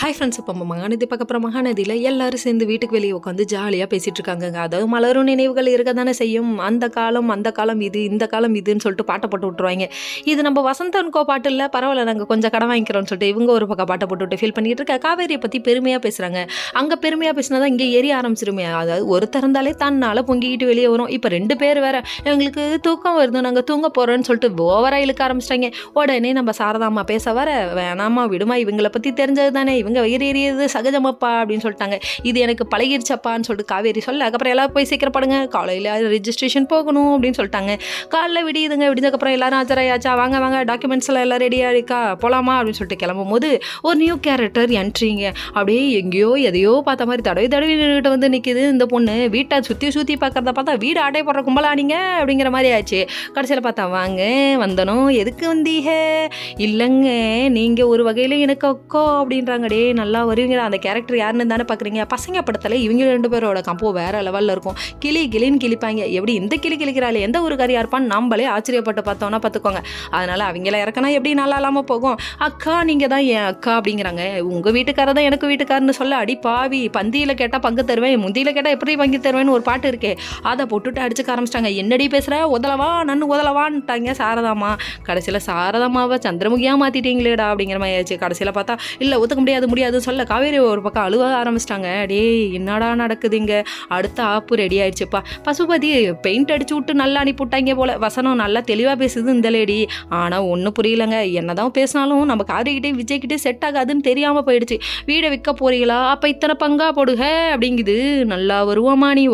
Hi friends, இப்போ மகாநதி பார்க்க மகாநதியில் எல்லாரும் சேர்ந்து வீட்டுக்கு வெளியே உட்காந்து ஜாலியாக பேசிகிட்டு இருக்காங்க. அதாவது மலரும் நினைவுகள் இருக்க தானே செய்யும். அந்த காலம் இது, இந்த காலம் இதுன்னு சொல்லிட்டு பாட்டை போட்டு விட்ருவாங்க. இது நம்ம வசந்தன்கோ பாட்டு இல்லை, பரவாயில்ல நாங்கள் கொஞ்சம் கடன் வாங்கிக்கிறோம்னு சொல்லிட்டு இவங்க ஒரு பக்கம் பாட்டை போட்டு ஃபீல் பண்ணிட்டு இருக்க. காவேரியை பற்றி பெருமையாக பேசுகிறாங்க. அங்கே பெருமையாக பேசினா தான் இங்கே எரிய ஆரம்பிச்சிருமே. அதாவது ஒருத்தர் இருந்தாலே தன்னால் பொங்கிக்கிட்டு வெளியே வரும். இப்போ 2 பேர் வேறு எங்களுக்கு தூக்கம் வருது, நாங்கள் தூங்க போகிறோன்னு சொல்லிட்டு ஓவராக இழுக்க ஆரம்பிச்சிட்டாங்க. உடனே நம்ம சாரதாம்மா பேச வர, வேணாமா விடுமா, இவங்களை பற்றி தெரிஞ்சது தானே, இவங்க வயிறு எறியது சகஜமாப்பா அப்படின்னு சொல்லிட்டாங்க. இது எனக்கு பழகிருச்சப்பான்னு சொல்லிட்டு காவேரி சொல்ல, அதுக்கப்புறம் எல்லாரும் போய் சீக்கிரப்படுங்க, காலையில் ரெஜிஸ்ட்ரேஷன் போகணும் அப்படின்னு சொல்லிட்டாங்க. காலைல விடியுதுங்க. விடிஞ்சதுக்கப்புறம் எல்லாரும் ஆச்சரியாச்சா, வாங்க வாங்க டாக்குமெண்ட்ஸ் எல்லாம் ரெடியாக இருக்கா, போகலாமா அப்படின்னு சொல்லிட்டு கிளம்பும் போது ஒரு நியூ கேரக்டர் என்ட்ரிங்க. அப்படியே எங்கேயோ எதையோ பார்த்த மாதிரி தடவி நின்றுட்டு வந்து நிற்கிது இந்த பொண்ணு. வீட்டை சுற்றி பார்க்கறத பார்த்தா வீடு ஆட்டை போடுற கும்பலானீங்க அப்படிங்கிற மாதிரி ஆச்சு. கடைசியில் பார்த்தா, வாங்க வந்தனும், எதுக்கு வந்தீங்க? இல்லைங்க, நீங்கள் ஒரு வகையில் எனக்கு அக்கோ அப்படின்றாங்க. டே நல்லா வருவீங்க. அந்த கேரக்டர் யாருன்னு தானே பார்க்குறீங்க. பசங்க படத்தில் இவங்க 2 பேரோட கம்போ வேறு லெவலில் இருக்கும். கிளின்னு கிளிப்பாங்க. எப்படி இந்த கிளிக்கிறாள், எந்த ஒரு கறியாக இருப்பான்னு நம்மளே ஆச்சரியப்பட்டு பார்த்தோன்னா பார்த்துக்கோங்க. அதனால் அவங்கள இறக்கனா எப்படி நல்லா இல்லாமல் போகும். அக்கா நீங்கள் தான் என் அக்கா அப்படிங்கிறாங்க. உங்கள் வீட்டுக்காரர் தான் எனக்கு வீட்டுக்காரன்னு சொல்ல, அடி பாவி, பந்தியில் கேட்டால் பங்கு தருவேன், முந்தியில் கேட்டால் எப்படி பங்கு தருவேன்னு ஒரு பாட்டு இருக்கே, அதை போட்டுட்டு அடிச்சுக்க ஆரம்பிச்சிட்டாங்க. என்னடி பேசுகிற, உதலவான்ட்டாங்க சாரதாமா. கடைசியில் சாரதாமாவை சந்திரமுகியாக மாற்றிட்டீங்களேடா அப்படிங்கிற மாதிரி ஆச்சு. கடைசியில் பார்த்தா இல்லை ஒத்துக்க முடியாதுன்னு சொல்ல காவேரி ஒரு பக்கம் அழுவ ஆரம்பிச்சிட்டாங்க. டே என்னடா நடக்குதுங்க. அடுத்த ஆப்பு ரெடி ஆயிடுச்சுப்பா. பசுபதி பெயிண்ட் அடிச்சு விட்டு நல்லா அனுப்பிவிட்டாங்க போல. வசனம் நல்லா தெளிவாக பேசுது இந்த லேடி. ஆனால் ஒன்றும் புரியலங்க. என்னதான் பேசினாலும் நம்ம காரிக்கிட்டே விஜய்கிட்டே செட் ஆகாதுன்னு தெரியாமல் போயிடுச்சு. வீடை விற்க போறீங்களா, அப்போ இத்தனை பங்கா போடுக அப்படிங்குது. நல்லா வருவோமா நீ?